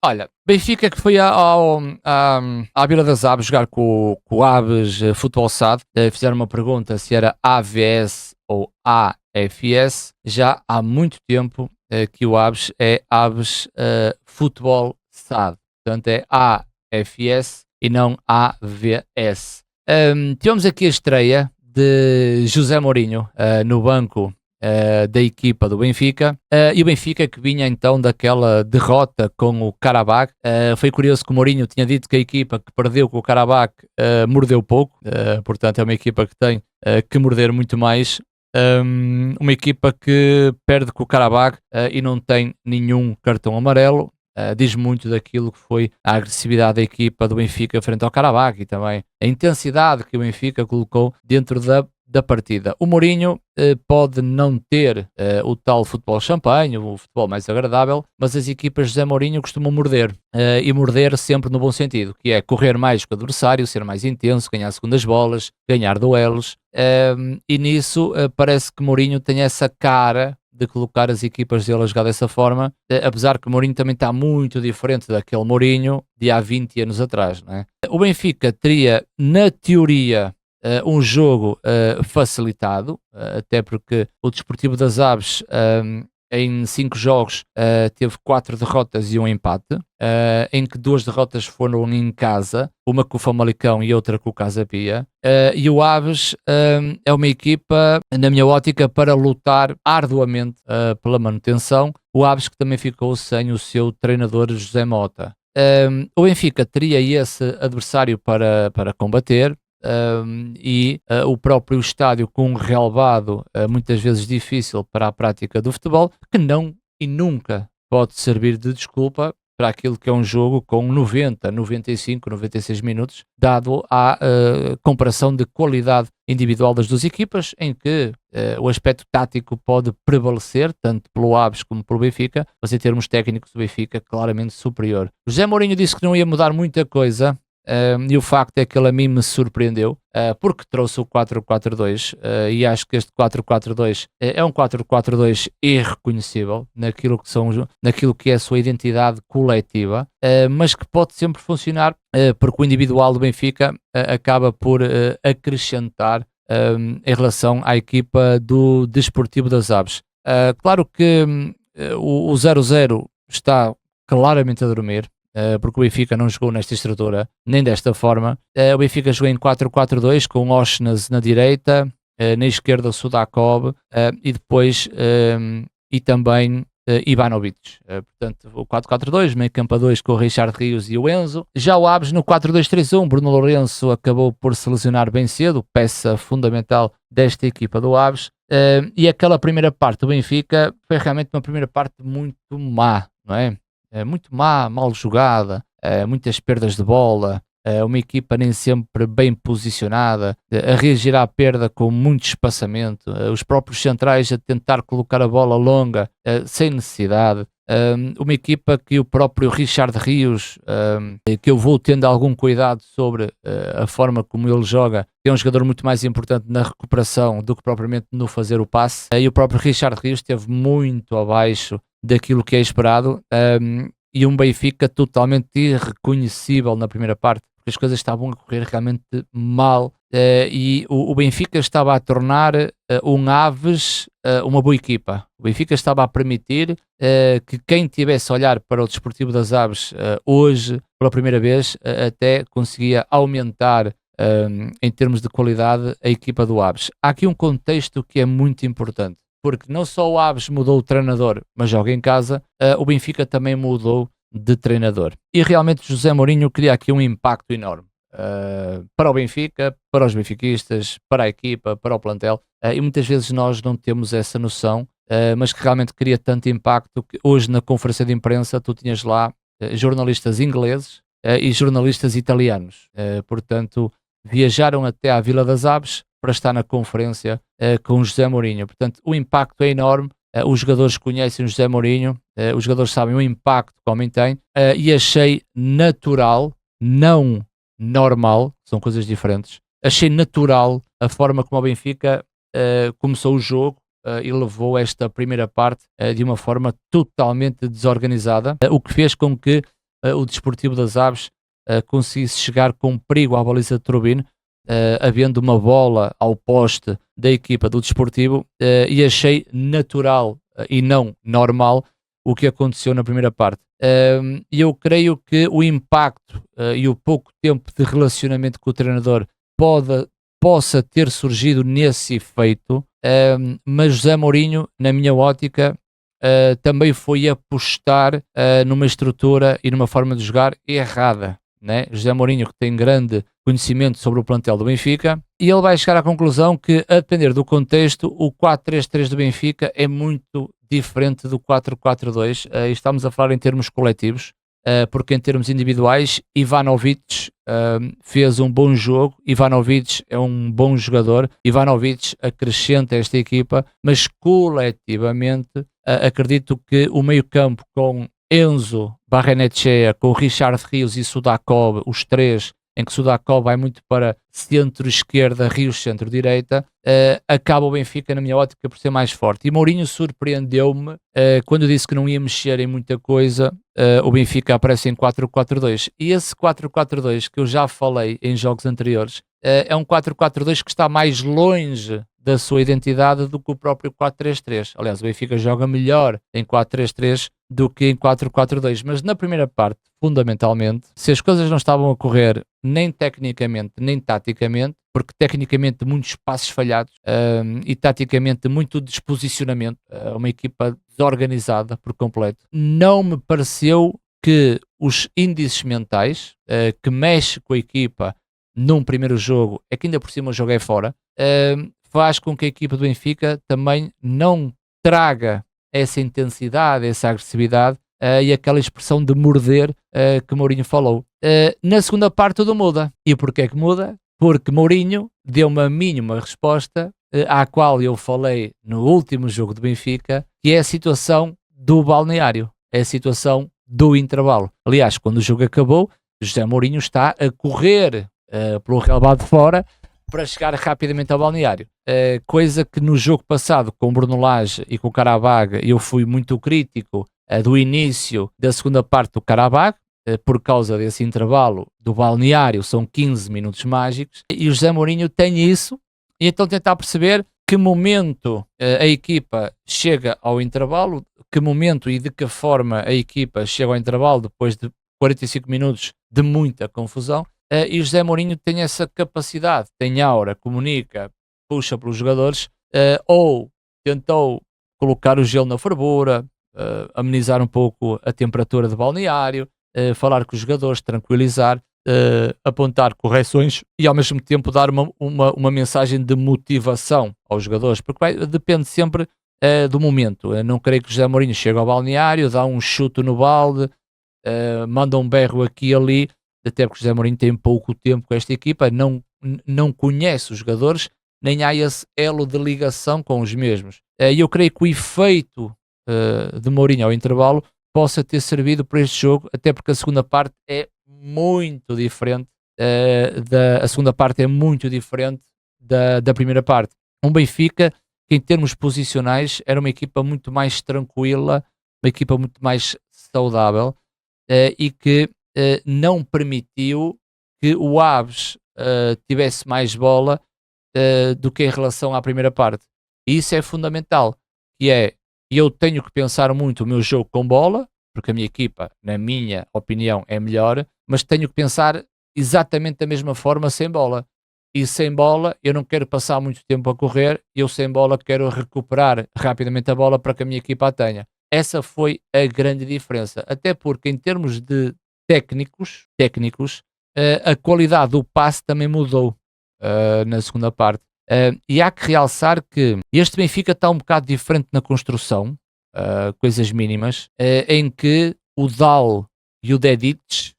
Olha, Benfica que foi à Vila das Aves jogar com o Aves Futebol SAD. Fizeram uma pergunta se era AVS ou AFS. Já há muito tempo que o Aves é Aves Futebol SAD. Portanto é AFS e não AVS. Tivemos aqui a estreia de José Mourinho no banco da equipa do Benfica, e o Benfica que vinha então daquela derrota com o Karabakh. Foi curioso que o Mourinho tinha dito que a equipa que perdeu com o Karabakh mordeu pouco, portanto é uma equipa que tem que morder muito mais. Uma equipa que perde com o Karabakh e não tem nenhum cartão amarelo. Diz muito daquilo que foi a agressividade da equipa do Benfica frente ao Karabakh e também a intensidade que o Benfica colocou dentro da partida. O Mourinho pode não ter o tal futebol champanhe, o futebol mais agradável, mas as equipas de José Mourinho costumam morder, e morder sempre no bom sentido, que é correr mais com o adversário, ser mais intenso, ganhar segundas bolas, ganhar duelos, e nisso parece que Mourinho tem essa cara de colocar as equipas dele a jogar dessa forma, apesar que o Mourinho também está muito diferente daquele Mourinho de há 20 anos atrás, não é? O Benfica teria, na teoria, um jogo facilitado, até porque o Desportivo das Aves em 5 jogos teve 4 derrotas e um empate, em que 2 derrotas foram em casa, uma com o Famalicão e outra com o Casa Pia, e o Aves é uma equipa, na minha ótica, para lutar arduamente pela manutenção. O Aves que também ficou sem o seu treinador José Mota. O Benfica teria esse adversário para combater, e o próprio estádio com um relevado muitas vezes difícil para a prática do futebol, que não e nunca pode servir de desculpa para aquilo que é um jogo com 90, 95, 96 minutos, dado a comparação de qualidade individual das duas equipas, em que o aspecto tático pode prevalecer, tanto pelo Aves como pelo Benfica, mas em termos técnicos o Benfica claramente superior. José Mourinho disse que não ia mudar muita coisa, e o facto é que ele a mim me surpreendeu, porque trouxe o 4-4-2, e acho que este 4-4-2 é um 4-4-2 irreconhecível naquilo que é a sua identidade coletiva, mas que pode sempre funcionar, porque o individual do Benfica acaba por acrescentar em relação à equipa do Desportivo das Aves. Claro que o 0-0 está claramente a dormir, porque o Benfica não jogou nesta estrutura, nem desta forma. O Benfica jogou em 4-4-2 com Osnas na direita, na esquerda o Sudakov, e depois e também Ivanovic. Portanto, o 4-4-2, meio campo a 2 com o Richard Rios e o Enzo. Já o Aves no 4-2-3-1, Bruno Lourenço acabou por se lesionar bem cedo, peça fundamental desta equipa do Aves. E aquela primeira parte do Benfica foi realmente uma primeira parte muito má, não é? Muito má, mal jogada, muitas perdas de bola, uma equipa nem sempre bem posicionada, a reagir à perda com muito espaçamento, os próprios centrais a tentar colocar a bola longa sem necessidade, uma equipa que o próprio Richard Rios, que eu vou tendo algum cuidado sobre a forma como ele joga, é um jogador muito mais importante na recuperação do que propriamente no fazer o passe, e o próprio Richard Rios esteve muito abaixo daquilo que é esperado, e um Benfica totalmente irreconhecível na primeira parte, porque as coisas estavam a correr realmente mal, e o Benfica estava a tornar um Aves uma boa equipa. O Benfica estava a permitir que quem tivesse a olhar para o Desportivo das Aves hoje, pela primeira vez, até conseguia aumentar em termos de qualidade a equipa do Aves. Há aqui um contexto que é muito importante, porque não só o Aves mudou o treinador, mas joga em casa, o Benfica também mudou de treinador. E realmente José Mourinho cria aqui um impacto enorme para o Benfica, para os benfiquistas, para a equipa, para o plantel, e muitas vezes nós não temos essa noção, mas que realmente cria tanto impacto que hoje na conferência de imprensa tu tinhas lá jornalistas ingleses e jornalistas italianos. Portanto, viajaram até à Vila das Aves para estar na conferência com o José Mourinho. Portanto, o impacto é enorme, os jogadores conhecem o José Mourinho, os jogadores sabem o impacto que o homem tem, e achei natural, não normal, são coisas diferentes, achei natural a forma como o Benfica começou o jogo e levou esta primeira parte de uma forma totalmente desorganizada, o que fez com que o Desportivo das Aves conseguisse chegar com perigo à baliza de Turbine, havendo uma bola ao poste da equipa do Desportivo, e achei natural e não normal o que aconteceu na primeira parte. E eu creio que o impacto e o pouco tempo de relacionamento com o treinador possa ter surgido nesse efeito, mas José Mourinho, na minha ótica, também foi apostar numa estrutura e numa forma de jogar errada, né? José Mourinho, que tem grande conhecimento sobre o plantel do Benfica, e ele vai chegar à conclusão que, a depender do contexto, o 4-3-3 do Benfica é muito diferente do 4-4-2. Estamos a falar em termos coletivos, porque em termos individuais, Ivanovic fez um bom jogo. Ivanovic é um bom jogador, Ivanovic acrescenta esta equipa, mas coletivamente acredito que o meio campo com Enzo, Barrenechea, com Richard Rios e Sudakov, os três, em que Sudakov vai muito para centro-esquerda, Rios centro-direita, acaba o Benfica, na minha ótica, por ser mais forte. E Mourinho surpreendeu-me quando disse que não ia mexer em muita coisa. O Benfica aparece em 4-4-2. E esse 4-4-2, que eu já falei em jogos anteriores, é um 4-4-2 que está mais longe da sua identidade do que o próprio 4-3-3. Aliás, o Benfica joga melhor em 4-3-3 do que em 4-4-2, mas na primeira parte, fundamentalmente, se as coisas não estavam a correr nem tecnicamente, nem taticamente, porque tecnicamente muitos passos falhados e taticamente muito desposicionamento, uma equipa desorganizada por completo, não me pareceu que os índices mentais que mexe com a equipa num primeiro jogo, é que ainda por cima o jogo é fora, faz com que a equipa do Benfica também não traga essa intensidade, essa agressividade e aquela expressão de morder que Mourinho falou. Na segunda parte tudo muda. E porquê que muda? Porque Mourinho deu uma mínima resposta à qual eu falei no último jogo do Benfica, que é a situação do balneário, é a situação do intervalo. Aliás, quando o jogo acabou, José Mourinho está a correr pelo relvado de fora para chegar rapidamente ao balneário. Coisa que no jogo passado com o Bruno Lage e com o Qarabag eu fui muito crítico do início da segunda parte do Qarabag, por causa desse intervalo do balneário, são 15 minutos mágicos, e o José Mourinho tem isso, e então tentar perceber que momento a equipa chega ao intervalo, que momento e de que forma a equipa chega ao intervalo depois de 45 minutos de muita confusão. E o José Mourinho tem essa capacidade, tem aura, comunica, puxa pelos jogadores, ou tentou colocar o gelo na fervura, amenizar um pouco a temperatura do balneário, falar com os jogadores, tranquilizar, apontar correções e ao mesmo tempo dar uma mensagem de motivação aos jogadores, porque depende sempre do momento. Eu não creio que o José Mourinho chegue ao balneário, dá um chute no balde, manda um berro aqui e ali, até porque o José Mourinho tem pouco tempo com esta equipa, não conhece os jogadores, nem há esse elo de ligação com os mesmos. E eu creio que o efeito de Mourinho ao intervalo possa ter servido para este jogo, até porque a segunda parte é muito diferente a segunda parte é muito diferente da primeira parte. Um Benfica que em termos posicionais era uma equipa muito mais tranquila, uma equipa muito mais saudável e que não permitiu que o Aves tivesse mais bola do que em relação à primeira parte. E isso é fundamental, que é, eu tenho que pensar muito o meu jogo com bola, porque a minha equipa, na minha opinião, é melhor, mas tenho que pensar exatamente da mesma forma sem bola. E sem bola, eu não quero passar muito tempo a correr, eu sem bola quero recuperar rapidamente a bola para que a minha equipa a tenha. Essa foi a grande diferença, até porque em termos de técnicos, a qualidade do passe também mudou na segunda parte. E há que realçar que este Benfica está um bocado diferente na construção, coisas mínimas, em que o Dal e o Dedic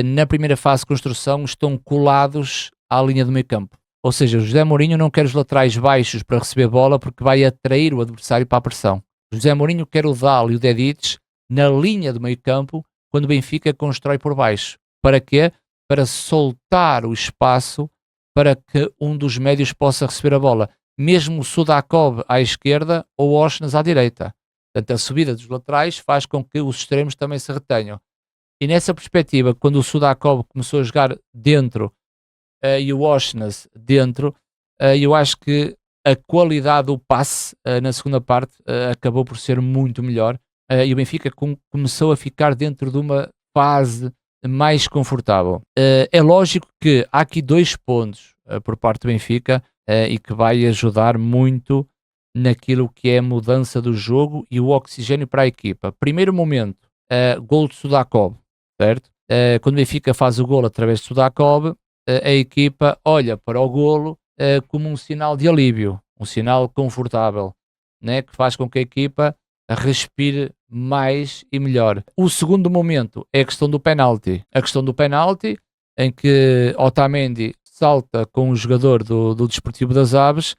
na primeira fase de construção estão colados à linha do meio campo. Ou seja, o José Mourinho não quer os laterais baixos para receber bola porque vai atrair o adversário para a pressão. O José Mourinho quer o Dal e o Dedic na linha do meio campo quando o Benfica constrói por baixo. Para quê? Para soltar o espaço para que um dos médios possa receber a bola. Mesmo o Sudakov à esquerda ou o Osnas à direita. Portanto, a subida dos laterais faz com que os extremos também se retenham. E nessa perspectiva, quando o Sudakov começou a jogar dentro e o Oshnas dentro, eu acho que a qualidade do passe na segunda parte acabou por ser muito melhor, e o Benfica começou a ficar dentro de uma fase mais confortável. É lógico que há aqui 2 pontos por parte do Benfica e que vai ajudar muito naquilo que é a mudança do jogo e o oxigênio para a equipa. Primeiro momento, gol de Sudakov, certo? Quando o Benfica faz o gol através de Sudakov, a equipa olha para o golo como um sinal de alívio, um sinal confortável, né? Que faz com que a equipa respire mais e melhor. O segundo momento é a questão do penalti. A questão do penalti, em que Otamendi salta com o jogador do Desportivo das Aves,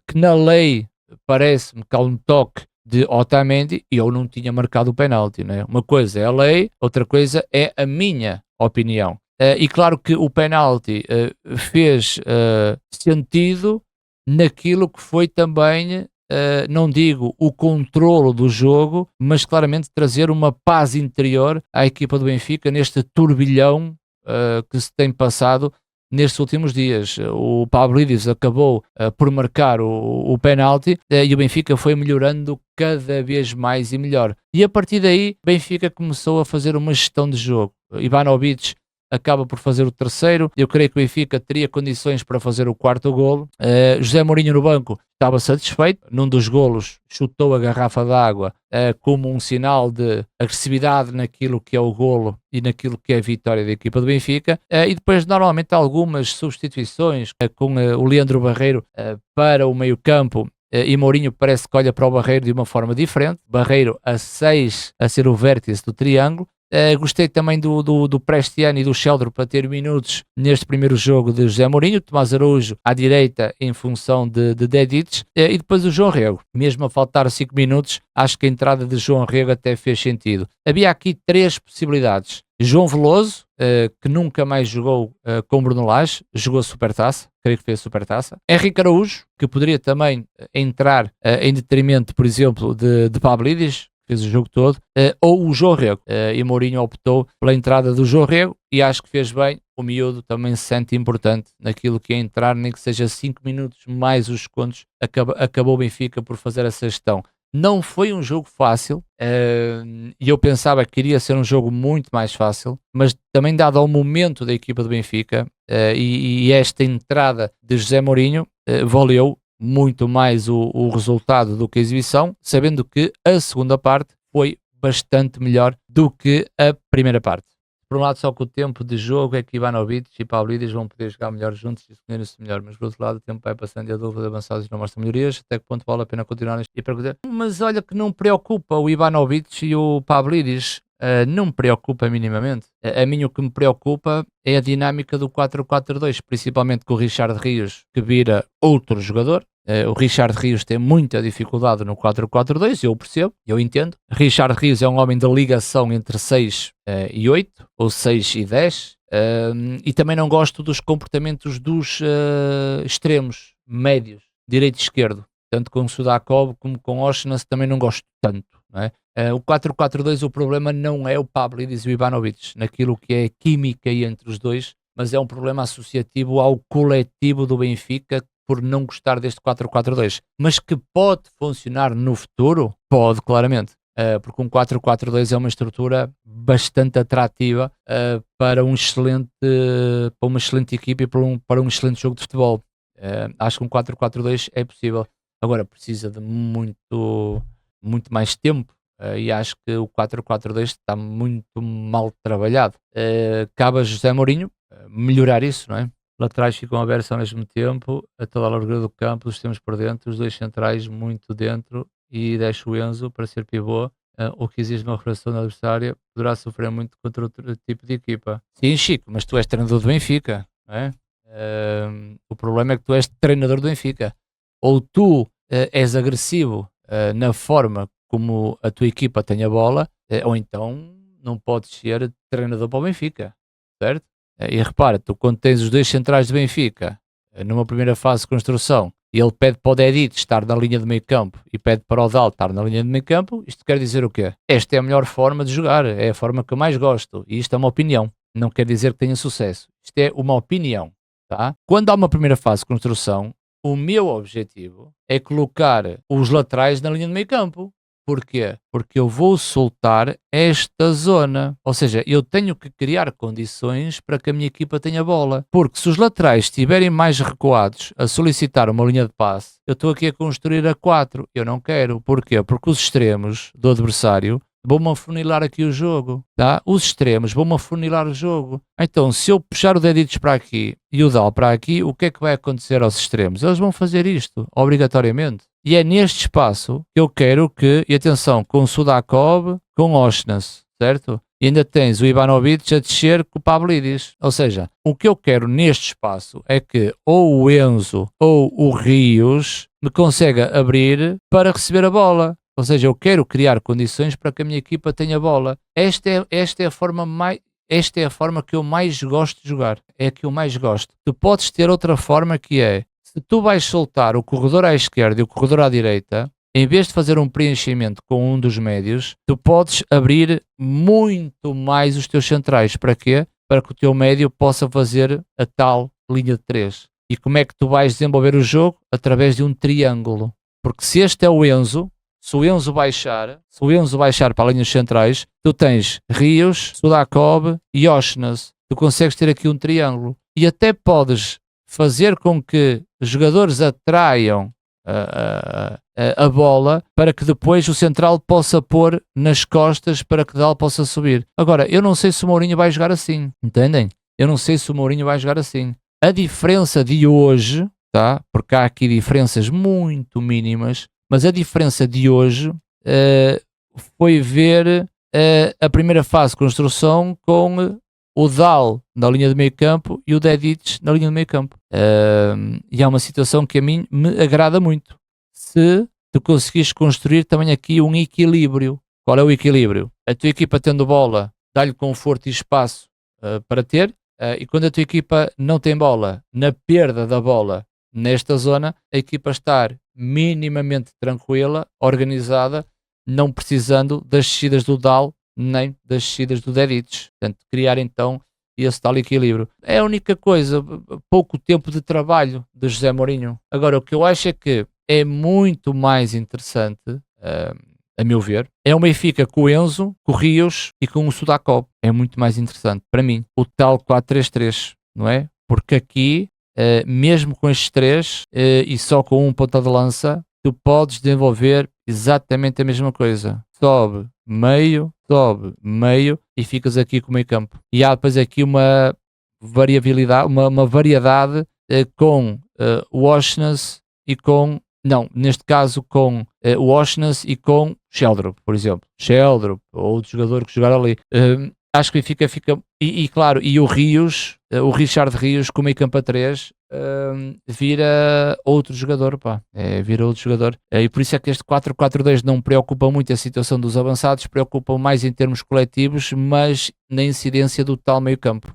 que na lei parece-me que há um toque de Otamendi e eu não tinha marcado o penalti, né? Uma coisa é a lei, outra coisa é a minha opinião. E claro que o penalti fez sentido naquilo que foi também, não digo o controlo do jogo, mas claramente trazer uma paz interior à equipa do Benfica neste turbilhão que se tem passado nestes últimos dias. O Pavlidis acabou por marcar o penalti e o Benfica foi melhorando cada vez mais e melhor. E a partir daí, o Benfica começou a fazer uma gestão de jogo. Ivanovic acaba por fazer o terceiro. Eu creio que o Benfica teria condições para fazer o quarto golo. José Mourinho no banco estava satisfeito. Num dos golos chutou a garrafa d'água como um sinal de agressividade naquilo que é o golo e naquilo que é a vitória da equipa do Benfica. E depois normalmente algumas substituições com o Leandro Barreiro para o meio campo. E Mourinho parece que olha para o Barreiro de uma forma diferente. Barreiro a 6 a ser o vértice do triângulo. Gostei também do Prestiano e do Sheldon para ter minutos neste primeiro jogo de José Mourinho. Tomás Araújo à direita em função de Dedic e depois o João Rego, mesmo a faltar 5 minutos, acho que a entrada de João Rego até fez sentido. Havia aqui 3 possibilidades: João Veloso, que nunca mais jogou com Bruno Lage, jogou a Supertaça, creio que fez a Supertaça. Henrique Araújo, que poderia também entrar em detrimento, por exemplo, de Pavlidis, fez o jogo todo, ou o João Rego. E Mourinho optou pela entrada do João Rego e acho que fez bem. O miúdo também se sente importante naquilo que é entrar, nem que seja 5 minutos mais os contos. Acabou o Benfica por fazer essa gestão. Não foi um jogo fácil e eu pensava que iria ser um jogo muito mais fácil, mas também dado ao momento da equipa do Benfica e esta entrada de José Mourinho, valeu muito mais o resultado do que a exibição, sabendo que a segunda parte foi bastante melhor do que a primeira parte. Por um lado, só que o tempo de jogo é que Ivanovic e Pavlidis vão poder jogar melhor juntos e escolherem-se melhor, mas por outro lado o tempo vai passando e a dúvida de avançados não mostra melhorias, até que ponto vale a pena continuar e perguntar. Mas olha que não preocupa o Ivanovic e o Pavlidis, não me preocupa minimamente. A mim o que me preocupa é a dinâmica do 4-4-2, principalmente com o Richard Rios, que vira outro jogador. O Richard Rios tem muita dificuldade no 4-4-2, eu percebo, eu entendo. Richard Rios é um homem da ligação entre 6 e 8, ou 6 e 10, e também não gosto dos comportamentos dos extremos, médios, direito e esquerdo. Tanto com o Sudakov como com o Oshnas também não gosto tanto, não é? O 4-4-2, o problema não é o Pavlidis e o Ivanovic, naquilo que é química entre os dois, mas é um problema associativo ao coletivo do Benfica por não gostar deste 4-4-2. Mas que pode funcionar no futuro? Pode, claramente. Porque um 4-4-2 é uma estrutura bastante atrativa para uma excelente equipe e para um excelente jogo de futebol. Acho que um 4-4-2 é possível. Agora, precisa de muito mais tempo. E acho que o 4-4-2 está muito mal trabalhado. Cabe a José Mourinho melhorar isso, não é? Laterais ficam abertos ao mesmo tempo, a toda a largura do campo, os temos por dentro, os dois centrais muito dentro e deixa o Enzo para ser pivô, o que exige uma rotação da adversária, poderá sofrer muito contra outro tipo de equipa. Sim, Chico, mas tu és treinador do Benfica, não é? O problema é que tu és treinador do Benfica. Ou tu és agressivo na forma como a tua equipa tem a bola, ou então não podes ser treinador para o Benfica, certo? E repara, tu quando tens os dois centrais do Benfica numa primeira fase de construção e ele pede para o Dedic estar na linha de meio campo e pede para o Dal estar na linha de meio campo, isto quer dizer o quê? Esta é a melhor forma de jogar, é a forma que eu mais gosto, e isto é uma opinião, não quer dizer que tenha sucesso, isto é uma opinião, tá? Quando há uma primeira fase de construção, o meu objetivo é colocar os laterais na linha de meio campo. Porquê? Porque eu vou soltar esta zona. Ou seja, eu tenho que criar condições para que a minha equipa tenha bola. Porque se os laterais estiverem mais recuados a solicitar uma linha de passe, eu estou aqui a construir a 4. Eu não quero. Porquê? Porque os extremos do adversário vão-me afunilar aqui o jogo, tá? Os extremos vão-me afunilar o jogo. Então, se eu puxar o Dedic para aqui e o Dal para aqui, o que é que vai acontecer aos extremos? Eles vão fazer isto, obrigatoriamente. E é neste espaço que eu quero que, e atenção, com Sudakov, com Osnas, certo? E ainda tens o Ivanovic a descer com o Pavlidis. Ou seja, o que eu quero neste espaço é que ou o Enzo ou o Rios me consiga abrir para receber a bola. Ou seja, eu quero criar condições para que a minha equipa tenha bola. Esta é a forma que eu mais gosto de jogar. É a que eu mais gosto. Tu podes ter outra forma que é, se tu vais soltar o corredor à esquerda e o corredor à direita, em vez de fazer um preenchimento com um dos médios, tu podes abrir muito mais os teus centrais. Para quê? Para que o teu médio possa fazer a tal linha de 3. E como é que tu vais desenvolver o jogo? Através de um triângulo. Porque se este é o Enzo, se o Enzo baixar para a linha dos centrais, tu tens Rios, Sudakov e Osnas. Tu consegues ter aqui um triângulo. E até podes fazer com que jogadores atraiam a bola para que depois o central possa pôr nas costas para que Dal possa subir. Agora, eu não sei se o Mourinho vai jogar assim. Entendem? Eu não sei se o Mourinho vai jogar assim. A diferença de hoje, tá? Porque há aqui diferenças muito mínimas, mas a diferença de hoje foi ver a primeira fase de construção com o Dal na linha de meio campo e o Dedic na linha de meio campo. E é uma situação que a mim me agrada muito. Se tu conseguires construir também aqui um equilíbrio. Qual é o equilíbrio? A tua equipa tendo bola, dá-lhe conforto e espaço para ter, e quando a tua equipa não tem bola, na perda da bola nesta zona, a equipa estar minimamente tranquila, organizada, não precisando das descidas do Dal nem das descidas do Dedic. Portanto, criar então esse tal equilíbrio. É a única coisa, pouco tempo de trabalho de José Mourinho. Agora, o que eu acho é que é muito mais interessante, a meu ver, é o Benfica com o Enzo, com o Rios e com o Sudakov. É muito mais interessante para mim. O tal 4-3-3, não é? Porque aqui, mesmo com estes três e só com um ponta de lança, tu podes desenvolver exatamente a mesma coisa. Sobe, meio e ficas aqui com o meio campo. E há depois aqui uma variabilidade, uma variedade com o Osnas e com, não, neste caso com o Osnas e com Sheldrup, por exemplo. Sheldrup, outro jogador que jogar ali. Acho que fica e claro, e o Rios, o Richard Rios com o meio campo a 3 vira outro jogador, pá. Vira outro jogador. E por isso é que este 4-4-2 não preocupa muito a situação dos avançados, preocupa mais em termos coletivos, mas na incidência do tal meio campo.